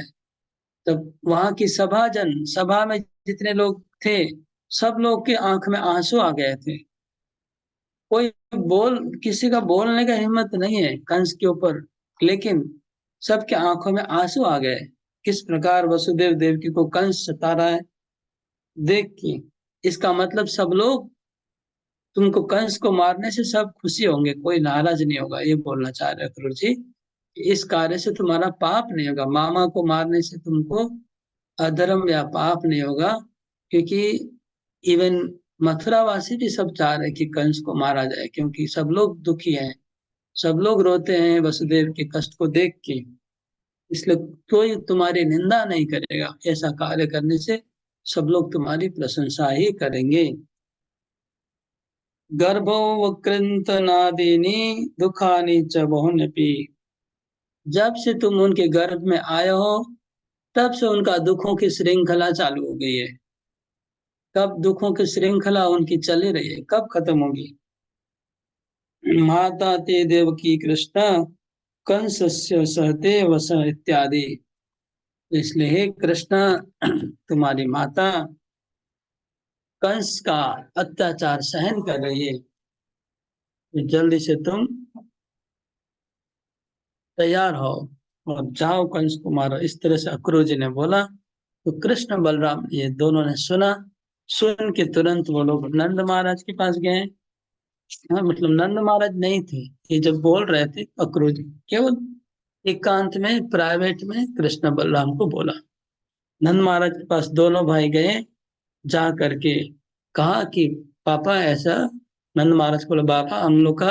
तब वहां की सभा में जितने लोग थे, सब लोग के आंख में आंसू आ गए थे। कोई किसी का बोलने का हिम्मत नहीं है कंस के ऊपर, लेकिन सबके आंखों में आंसू आ गए। किस प्रकार वसुदेव देवकी को कंस सता रहा है देख के। इसका मतलब सब लोग, तुमको कंस को मारने से सब खुशी होंगे, कोई नाराज नहीं होगा, ये बोलना चाह रहे अक्रूर जी। इस कार्य से तुम्हारा पाप नहीं होगा, मामा को मारने से तुमको अधर्म या पाप नहीं होगा। क्योंकि इवन मथुरा वासी भी सब चाह रहे कि कंस को मारा जाए, क्योंकि सब लोग दुखी हैं, सब लोग रोते हैं वसुदेव के कष्ट को देख के। इसलिए कोई तुम्हारी निंदा नहीं करेगा, ऐसा कार्य करने से सब लोग तुम्हारी प्रशंसा ही करेंगे। गर्भो वक्रंतनादीनी दुखानी च बहुन्यपि, जब से तुम उनके गर्भ में आए हो, तब से उनका दुखों की श्रृंखला चालू हो गई है। कब दुखों की श्रृंखला उनकी चली रही है, कब खत्म होगी? माता ते देवकी कृष्ण कंसस्य सहते वस इत्यादि। तो इसलिए हे कृष्ण, तुम्हारी माता कंस का अत्याचार सहन कर रही है, तो जल्दी से तुम तैयार हो और जाओ कंस को मारो। इस तरह से अक्रूर जी ने बोला। तो कृष्ण बलराम ये दोनों ने सुना। सुन के तुरंत वो लोग नंद महाराज के पास गए हाँ, मतलब नंद महाराज नहीं थे, ये जब बोल रहे थे अक्रूर जी, केवल एकांत में प्राइवेट में कृष्ण बलराम को बोला। नंद महाराज के पास दोनों भाई गए, जा करके कहा कि पापा ऐसा। नंद महाराज को बोला, पापा हम लोग का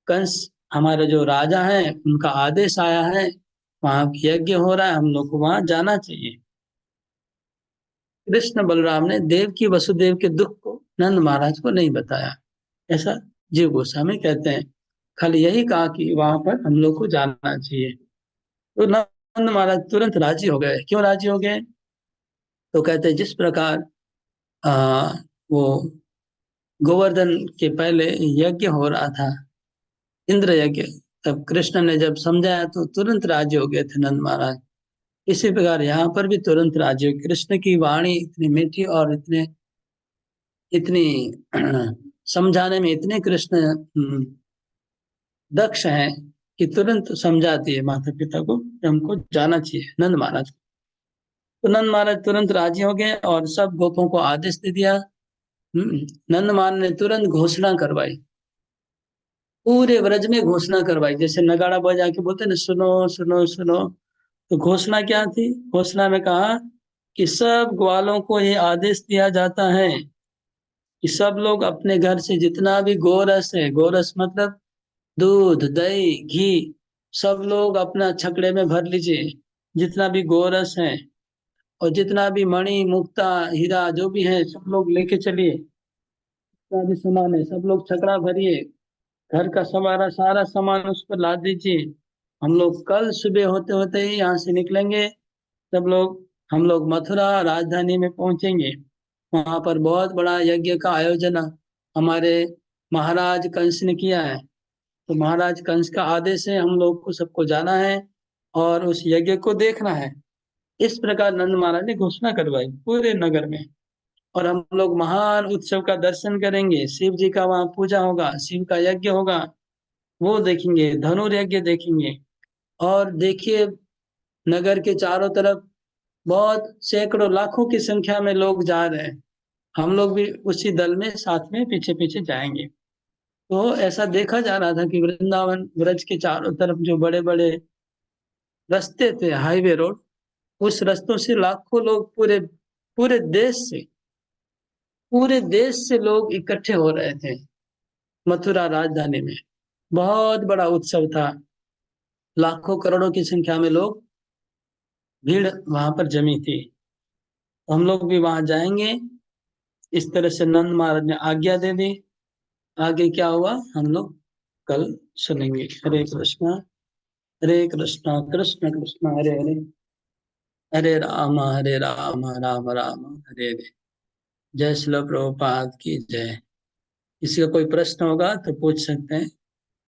कंस, हमारे जो राजा है उनका आदेश आया है, वहां यज्ञ हो रहा है, हम लोग को वहां जाना चाहिए। कृष्ण बलराम ने देव की वसुदेव के दुख को नंद महाराज को नहीं बताया, ऐसा जीव गोस्वामी कहते हैं। खाली यही कहा कि वहां पर हम लोग को जाना चाहिए। तो नंद महाराज तुरंत राजी हो गए। क्यों राजी हो गए? तो कहते हैं जिस प्रकार आ, वो गोवर्धन के पहले यज्ञ हो रहा था, इंद्र यज्ञ, तब कृष्ण ने जब समझाया तो तुरंत राजी हो गए थे नंद महाराज। इसी प्रकार यहाँ पर भी तुरंत राजी हो। कृष्ण की वाणी इतनी मीठी और इतने इतनी समझाने में इतने कृष्ण दक्ष हैं कि तुरंत समझा दिए माता पिता को कि हमको जाना चाहिए नंद महाराज को। तो नंद महाराज तुरंत राजी हो गए और सब गोपों को आदेश दे दिया। नंद महाराज ने तुरंत घोषणा करवाई, पूरे व्रज में घोषणा करवाई, जैसे नगाड़ा बजा के बोलते ना, सुनो सुनो सुनो। तो घोषणा क्या थी? घोषणा में कहा कि सब ग्वालों को ये आदेश दिया जाता है कि सब लोग अपने घर से जितना भी गोरस है, गोरस मतलब दूध दही घी, सब लोग अपना छकड़े में भर लीजिए, जितना भी गोरस है, और जितना भी मणि मुक्ता हीरा जो भी है सब लोग लेके चलिए, जितना भी सामान है सब लोग छकड़ा भरिए, घर का सारा सारा सामान उस पर लाद दीजिए। हम लोग कल सुबह होते होते ही यहाँ से निकलेंगे, सब लोग, हम लोग मथुरा राजधानी में पहुंचेंगे। वहां पर बहुत बड़ा यज्ञ का आयोजन हमारे महाराज कंस ने किया है। तो महाराज कंस का आदेश है, हम लोग को सबको जाना है और उस यज्ञ को देखना है। इस प्रकार नंद महाराज ने घोषणा करवाई पूरे नगर में। और हम लोग महान उत्सव का दर्शन करेंगे, शिव जी का वहाँ पूजा होगा, शिव का यज्ञ होगा, वो देखेंगे, धनुर्यज्ञ देखेंगे। और देखिए, नगर के चारों तरफ बहुत सैकड़ों लाखों की संख्या में लोग जा रहे हैं। हम लोग भी उसी दल में साथ में पीछे पीछे जाएंगे। तो ऐसा देखा जा रहा था कि वृंदावन ब्रज के चारों तरफ जो बड़े बड़े रास्ते थे, हाईवे रोड, उस रास्तों से लाखों लोग पूरे पूरे देश से पूरे देश से लोग इकट्ठे हो रहे थे मथुरा राजधानी में। बहुत बड़ा उत्सव था, लाखों करोड़ों की संख्या में लोग, भीड़ वहां पर जमी थी। तो हम लोग भी वहां जाएंगे। इस तरह से नंद महाराज ने आज्ञा दे दी। आगे क्या हुआ हम लोग कल सुनेंगे। हरे कृष्णा कृष्ण कृष्ण हरे हरे, हरे राम राम राम हरे हरे। जय श्रील प्रभुपाद की जय। किसी का कोई प्रश्न होगा तो पूछ सकते हैं।